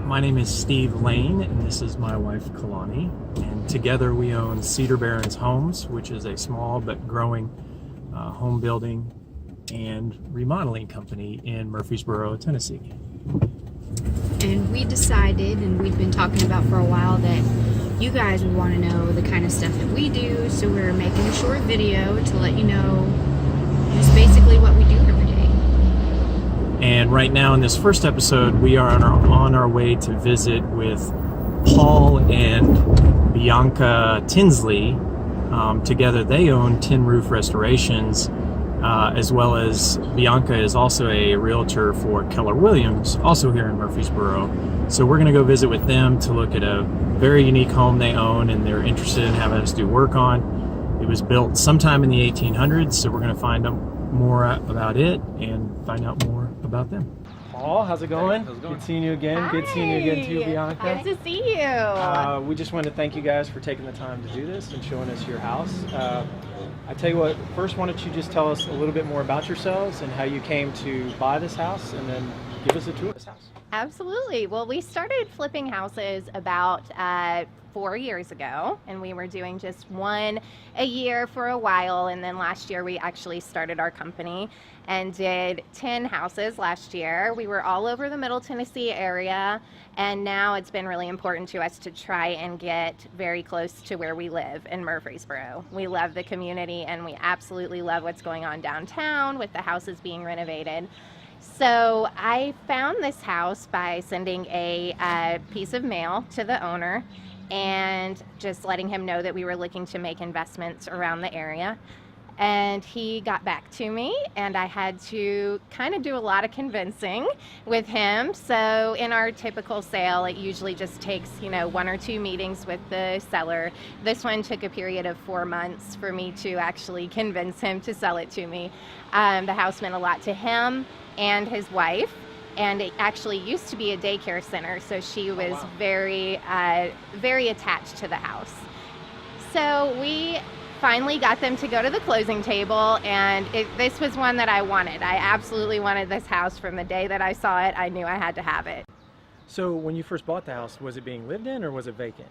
My name is Steve Lane, and this is my wife, Kalani. And together we own Cedar Barrens Homes, which is a small but growing home building and remodeling company in Murfreesboro, Tennessee. And we decided, and we've been talking about for a while, that you guys would want to know the kind of stuff that we do, so we're making a short video to let you know just basically what we do every day. And right now in this first episode, we are on our way to visit with Paul and Bianca Tinsley. Together they own Tin Roof Restorations, as well as Bianca is also a realtor for Keller Williams, also here in Murfreesboro. So we're going to go visit with them to look at a very unique home they own and they're interested in having us do work on. It was built sometime in the 1800s, so we're going to find out more about it and find out more about them. Paul, how's it going? Hey, how's it going? Good seeing you again. Hi. Good seeing you again too, Bianca. Good to see you. We just wanted to thank you guys for taking the time to do this and showing us your house. I tell you what, first why don't you just tell us a little bit more about yourselves and how you came to buy this house, and then give us a tour of this house. Absolutely. Well, we started flipping houses about 4 years ago, and we were doing just one a year for a while, and then last year we actually started our company and did 10 houses last year. We were all over the Middle Tennessee area, and now it's been really important to us to try and get very close to where we live in Murfreesboro. We love the community, and we absolutely love what's going on downtown with the houses being renovated. So I found this house by sending a piece of mail to the owner and just letting him know that we were looking to make investments around the area. And he got back to me, and I had to kind of do a lot of convincing with him. So in our typical sale, it usually just takes, 1 or 2 meetings with the seller. This one took a period of 4 months for me to actually convince him to sell it to me. The house meant a lot to him and his wife, and it actually used to be a daycare center, so she was very attached to the house. So we finally got them to go to the closing table, and this was one that I wanted. I absolutely wanted this house. From the day that I saw it, I knew I had to have it. So when you first bought the house, was it being lived in or was it vacant?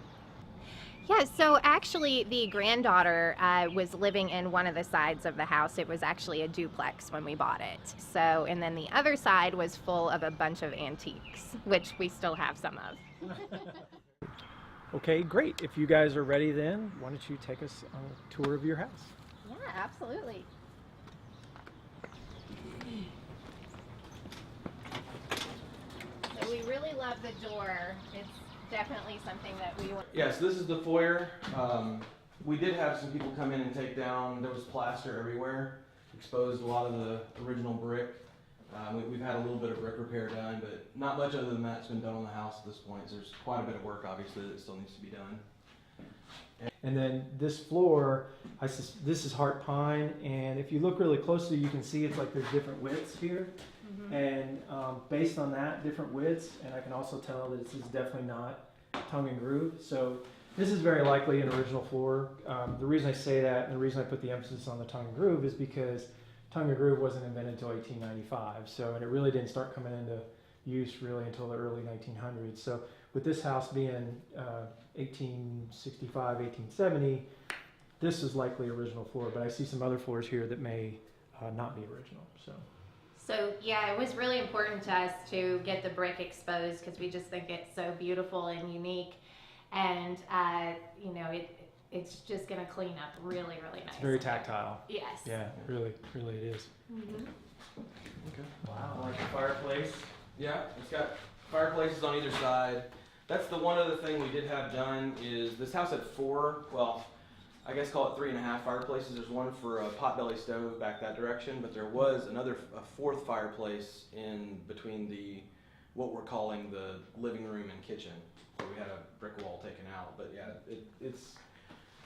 Yeah, so actually the granddaughter was living in one of the sides of the house. It was actually a duplex when we bought it. So, and then the other side was full of a bunch of antiques, which we still have some of. Okay, great. If you guys are ready then, why don't you take us on a tour of your house? Yeah, absolutely. So we really love the door. It's definitely something that we want. Yeah, so this is the foyer. We did have some people come in and take down, there was plaster everywhere, exposed a lot of the original brick. We've had a little bit of brick repair done, but not much other than that's been done on the house at this point. So there's quite a bit of work, obviously, that still needs to be done. And then this floor, this is heart pine, and if you look really closely, you can see it's like there's different widths here. Mm-hmm. And based on that, different widths, and I can also tell that this is definitely not tongue and groove. So this is very likely an original floor. The reason I say that, and the reason I put the emphasis on the tongue and groove, is because tongue and groove wasn't invented until 1895. So, and it really didn't start coming into use really until the early 1900s. So with this house being 1865, 1870, this is likely original floor, but I see some other floors here that may not be original. So yeah, it was really important to us to get the brick exposed because we just think it's so beautiful and unique, and it's just going to clean up really nice. It's very tactile. Yes. Yeah, really it is. Mm-hmm. Okay. Wow, like the fireplace. Yeah, it's got fireplaces on either side. That's the one other thing we did have done is this house had 4, well, I guess call it 3.5 fireplaces. There's one for a potbelly stove back that direction, but there was a 4th fireplace in between what we're calling the living room and kitchen. So we had a brick wall taken out, but yeah,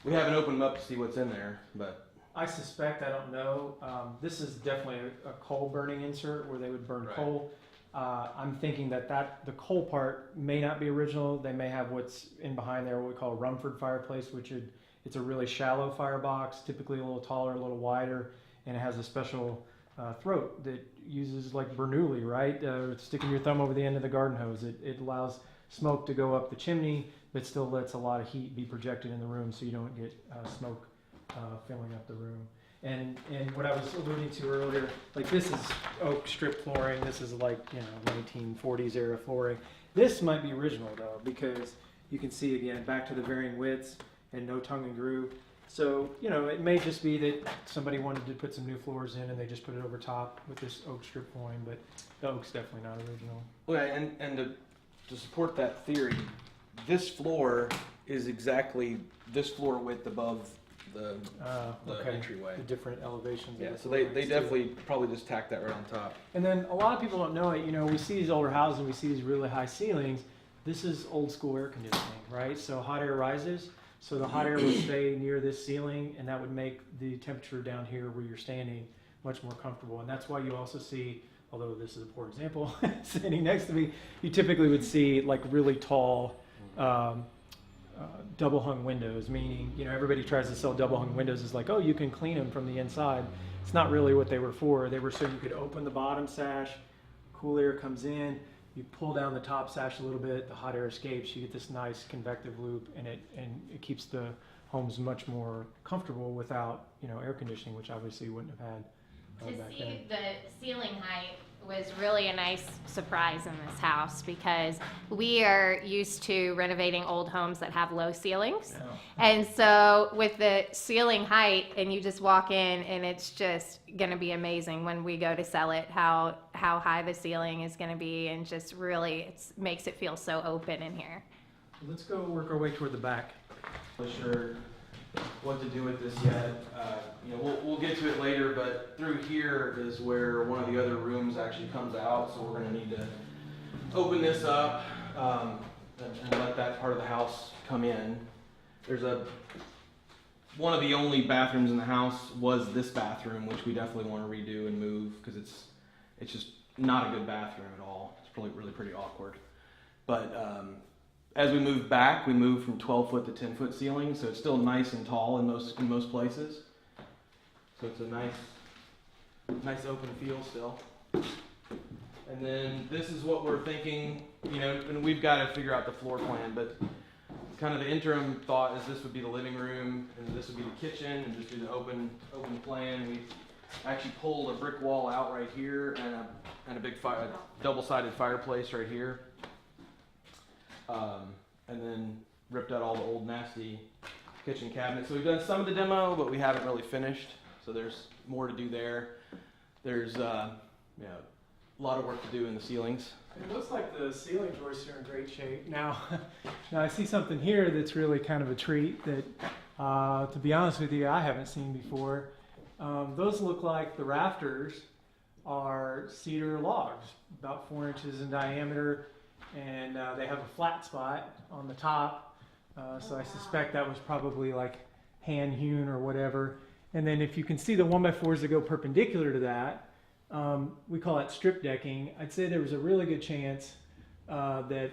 we haven't opened them up to see what's in there, but. I suspect, I don't know, this is definitely a coal burning insert where they would burn coal. I'm thinking that the coal part may not be original. They may have what's in behind there, what we call a Rumford fireplace, it's a really shallow firebox, typically a little taller, a little wider, and it has a special throat that uses like Bernoulli, right? Sticking your thumb over the end of the garden hose. It allows smoke to go up the chimney, but still lets a lot of heat be projected in the room so you don't get smoke filling up the room. And what I was alluding to earlier, like this is oak strip flooring. This is like, 1940s era flooring. This might be original though, because you can see again back to the varying widths and no tongue and groove. So, it may just be that somebody wanted to put some new floors in and they just put it over top with this oak strip flooring, but the oak's definitely not original. Well, and to support that theory, this floor is exactly this floor width above the entryway. The different elevations. Yeah, so they definitely probably just tacked that right on top. And then a lot of people don't know it. We see these older houses, we see these really high ceilings. This is old school air conditioning, right? So hot air rises, so the hot air would stay near this ceiling, and that would make the temperature down here where you're standing much more comfortable. And that's why you also see, although this is a poor example, standing next to me, you typically would see like really tall double hung windows, meaning, everybody tries to sell double hung windows as like, oh, you can clean them from the inside. It's not really what they were for. They were so you could open the bottom sash, cool air comes in, you pull down the top sash a little bit, the hot air escapes, you get this nice convective loop, and it keeps the homes much more comfortable without, air conditioning, which obviously you wouldn't have had back then. The ceiling height was really a nice surprise in this house because we are used to renovating old homes that have low ceilings. Yeah. And so with the ceiling height, and you just walk in and it's just going to be amazing when we go to sell it, how high the ceiling is going to be, and just really makes it feel so open in here. Let's go work our way toward the back. I'm not sure what to do with this yet. We'll get to it later, but through here is where one of the other rooms actually comes out, so we're going to need to open this up and let that part of the house come in. There's one of the only bathrooms in the house was this bathroom, which we definitely want to redo and move because it's just not a good bathroom at all. It's really pretty awkward. But as we move back, we move from 12-foot to 10-foot ceiling, so it's still nice and tall in most places. So it's a nice open feel still. And then this is what we're thinking, and we've got to figure out the floor plan, but kind of the interim thought is this would be the living room, and this would be the kitchen, and just do the open plan. We actually pulled a brick wall out right here, and a big double-sided fireplace right here. And then ripped out all the old nasty kitchen cabinets. So we've done some of the demo, but we haven't really finished. So there's more to do there. There's a lot of work to do in the ceilings. It looks like the ceiling joists are in great shape. Now I see something here that's really kind of a treat that, to be honest with you, I haven't seen before. Those look like the rafters are cedar logs, about 4 inches in diameter. And they have a flat spot on the top, so I suspect that was probably like hand hewn or whatever. And then if you can see the 1x4s that go perpendicular to that, we call it strip decking. I'd say there was a really good chance that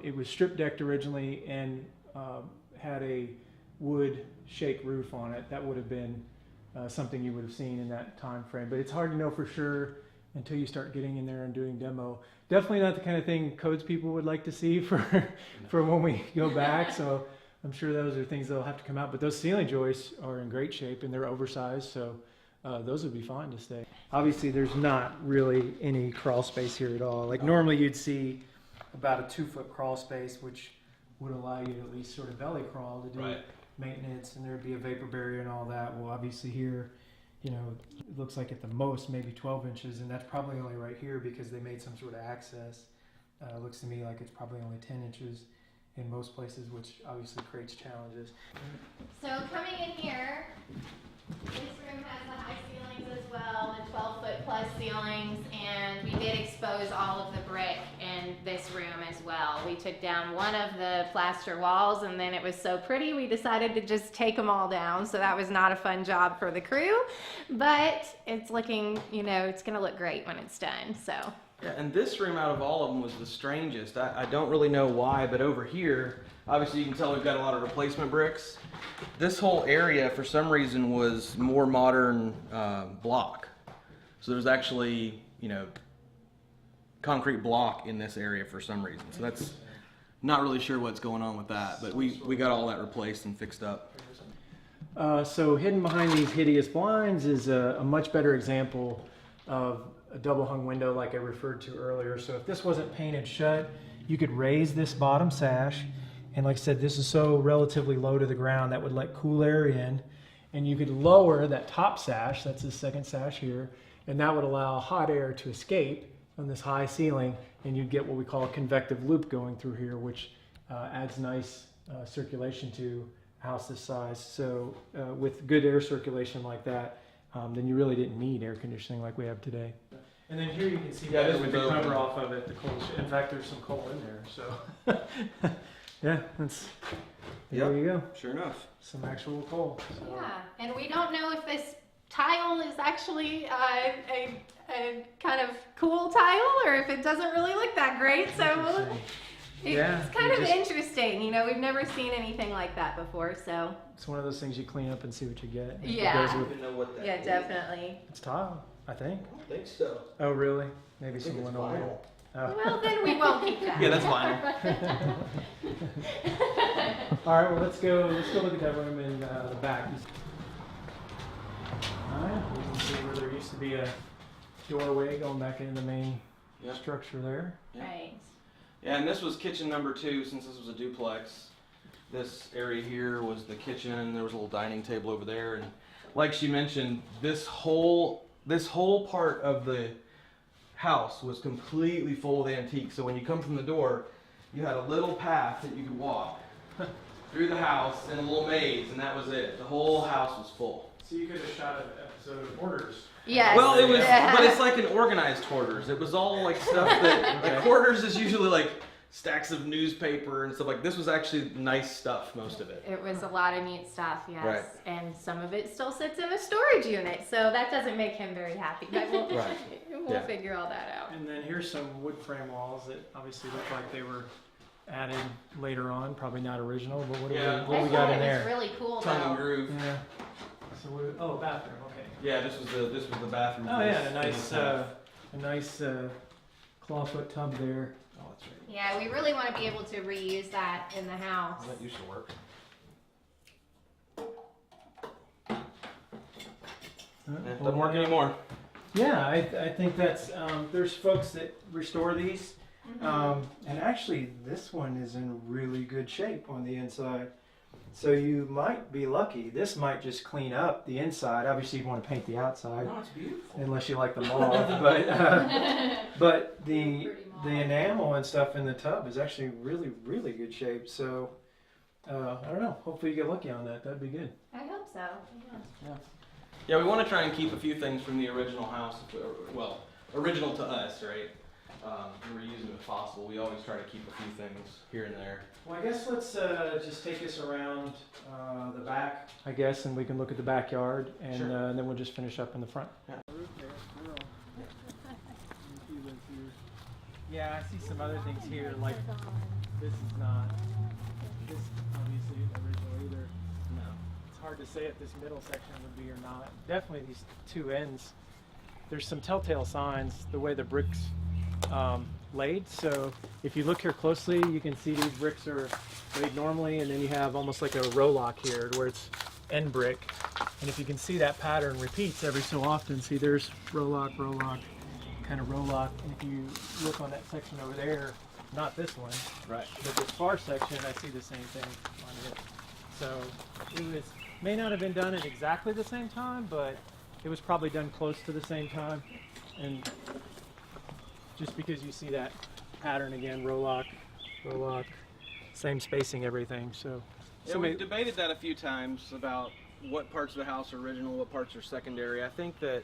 it was strip decked originally and had a wood shake roof on it. That would have been something you would have seen in that time frame, but it's hard to know for sure until you start getting in there and doing demo. Definitely not the kind of thing codes people would like to see for when we go back. So I'm sure those are things that'll have to come out. But those ceiling joists are in great shape and they're oversized, so those would be fine to stay. Obviously, there's not really any crawl space here at all. Like normally you'd see about a 2-foot crawl space, which would allow you to at least sort of belly crawl to do maintenance, and there'd be a vapor barrier and all that. Well, obviously here, it looks like at the most maybe 12 inches, and that's probably only right here because they made some sort of access. Looks to me like it's probably only 10 inches in most places, which obviously creates challenges. So coming in here, this room has the high ceilings as well, the 12-foot plus ceilings, and we did expose all of the brick in this room as well. We took down one of the plaster walls, and then it was so pretty we decided to just take them all down, so that was not a fun job for the crew, but it's looking, it's going to look great when it's done, so. Yeah, and this room out of all of them was the strangest. I don't really know why, but over here, obviously you can tell we've got a lot of replacement bricks. This whole area, for some reason, was more modern block. So there's actually, concrete block in this area for some reason. So Not really sure what's going on with that, but we got all that replaced and fixed up. So hidden behind these hideous blinds is a much better example of a double hung window like I referred to earlier. So if this wasn't painted shut, you could raise this bottom sash. And like I said, this is so relatively low to the ground that would let cool air in. And you could lower that top sash, that's the second sash here, and that would allow hot air to escape on this high ceiling, and you'd get what we call a convective loop going through here, which adds nice circulation to a house this size. So with good air circulation like that, then you really didn't need air conditioning like we have today. And then here you can see Yeah, that with the open. cover off of it, the coal. In fact, there's some coal in there. So yeah, that's there Yep. you go. Sure enough. Some actual coal. So. Yeah, and we don't know if this tile is actually a kind of cool tile or if it doesn't really look that great. So Interesting. Yeah, it's kind you of just- interesting. You know, we've never seen anything like that before. So It's one of those things you clean up and see what you get. It Yeah. goes with- even know what that yeah, is. definitely. It's tile, I think. I don't think so. Oh, really? Maybe I think some it's linoleum. vinyl. Oh. Well, then we won't keep that. Yeah, that's fine. All right, well, let's go look at that room in the back. All right, you can see where there used to be a doorway going back into the main Yep. structure there. Right. Yeah, and this was kitchen number 2 since this was a duplex. This area here was the kitchen. There was a little dining table over there, and like she mentioned, this whole part of the house was completely full of antiques. So when you come from the door, you had a little path that you could walk through the house in a little maze, and that was it. The whole house was full. So you could have shot an episode of Hoarders. Yes. Well, it was, Yeah. but it's like an organized hoarders. It was all like stuff that, like hoarders is usually like stacks of newspaper and stuff. Like this was actually nice stuff, most of it. It was a lot of neat stuff, yes. Right. And some of it still sits in a storage unit, so that doesn't make him very happy. But we'll, Right. we'll Yeah. figure all that out. And then here's some wood frame walls that obviously look like they were added later on, probably not original, but what do Yeah. we got in It there? was really cool, Tongue and though. groove. Yeah. So oh, bathroom. Okay. Yeah, this was the bathroom. Oh for yeah, this- a nice clawfoot tub there. Oh, that's right. Yeah, we really want to be able to reuse that in the house. That used to work. It doesn't work anymore. Yeah, I think that's there's folks that restore these, and actually this one is in really good shape on the inside. So you might be lucky. This might just clean up the inside. Obviously, you'd want to paint the outside, No, it's beautiful. unless you like the mauve. But the enamel and stuff in the tub is actually really good shape. So I don't know. Hopefully, you get lucky on that. That'd be good. I hope so. Yeah. Yeah, we want to try and keep a few things from the original house. Well, original to us, right? We're using it if possible. We always try to keep a few things here and there. Well, I guess let's just take us around the back, I guess, and we can look at the backyard, and Sure. then we'll just finish up in the front. Yeah. Yeah, I see some other things here, like this is not, this obviously isn't original either. No. It's hard to say if this middle section would be or not. Definitely these two ends. There's some telltale signs the way the bricks laid. So if you look here closely, you can see these bricks are laid normally, and then you have almost like a row lock here where it's end brick. And if you can see that pattern repeats every so often, see there's row lock, kind of row lock. And if you look on that section over there, not this one, Right. but this far section, I see the same thing on it. So it may not have been done at exactly the same time, but it was probably done close to the same time. And just because you see that pattern again, row lock, same spacing, everything. So, Yeah, we've debated that a few times about what parts of the house are original, what parts are secondary. I think that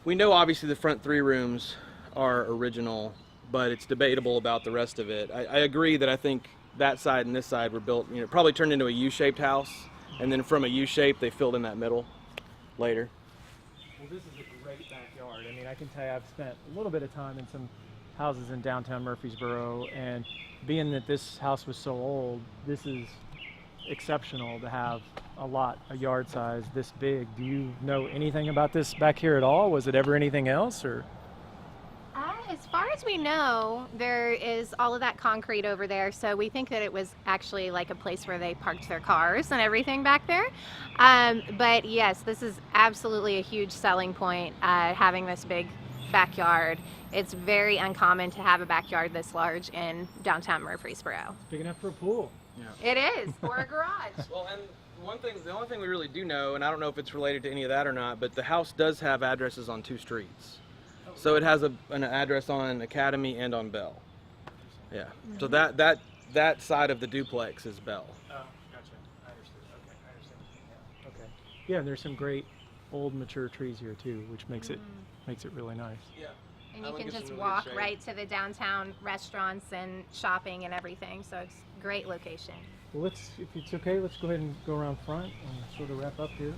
we know obviously the front 3 rooms are original, but it's debatable about the rest of it. I agree that I think that side and this side were built, probably turned into a U-shaped house, and then from a U-shape they filled in that middle later. well, this is a great backyard. I mean, I can tell you I've spent a little bit of time in some houses in downtown Murfreesboro, and being that this house was so old, this is exceptional to have a yard size this big. Do you know anything about this back here at all? Was it ever anything else, or? As As far as we know, there is all of that concrete over there, so we think that it was actually like a place where they parked their cars and everything back there. But yes, this is absolutely a huge selling point, having this big backyard. It's very uncommon to have a backyard this large in downtown Murfreesboro. Big enough for a pool. Yeah. It is, or a garage. Well, and the only thing we really do know, and I don't know if it's related to any of that or not, but the house does have addresses on 2 streets. So it has an address on Academy and on Bell. Yeah. So that side of the duplex is Bell. Oh, gotcha. I understood. Okay, I understand. Yeah. Okay. Yeah, and there's some great old mature trees here too, which makes it really nice. Yeah. And you can just walk right to the downtown restaurants and shopping and everything, so it's a great location. Well, if it's okay, let's go ahead and go around front and sort of wrap up here.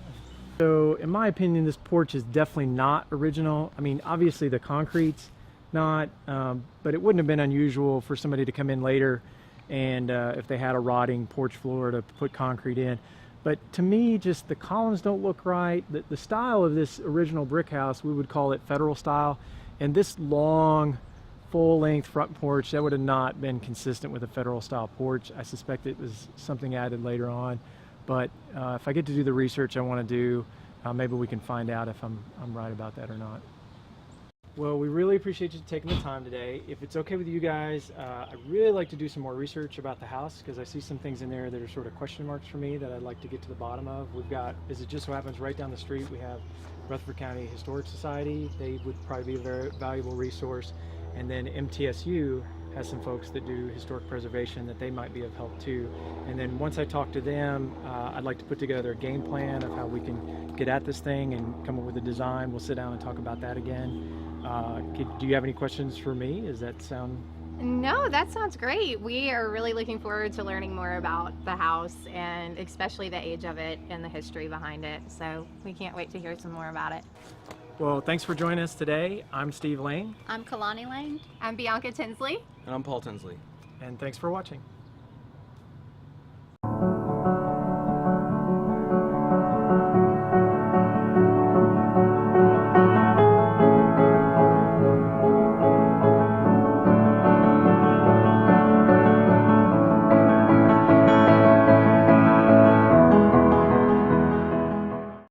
So, in my opinion, this porch is definitely not original. I mean, obviously the concrete's not, but it wouldn't have been unusual for somebody to come in later and if they had a rotting porch floor to put concrete in. But to me, just the columns don't look right. The style of this original brick house, we would call it federal style. And this long, full-length front porch, that would have not been consistent with a federal style porch. I suspect it was something added later on. But if I get to do the research I want to do, maybe we can find out if I'm right about that or not. Well, we really appreciate you taking the time today. If it's okay with you guys, I'd really like to do some more research about the house because I see some things in there that are sort of question marks for me that I'd like to get to the bottom of. We've got, as it just so happens, right down the street, we have Rutherford County Historic Society. They would probably be a very valuable resource. And then MTSU has some folks that do historic preservation that they might be of help too. And then once I talk to them, I'd like to put together a game plan of how we can get at this thing and come up with a design. We'll sit down and talk about that again. Do you have any questions for me? Does that sound... No, that sounds great. We are really looking forward to learning more about the house and especially the age of it and the history behind it. So we can't wait to hear some more about it. Well, thanks for joining us today. I'm Steve Lane. I'm Kalani Lane. I'm Bianca Tinsley. And I'm Paul Tinsley. And thanks for watching.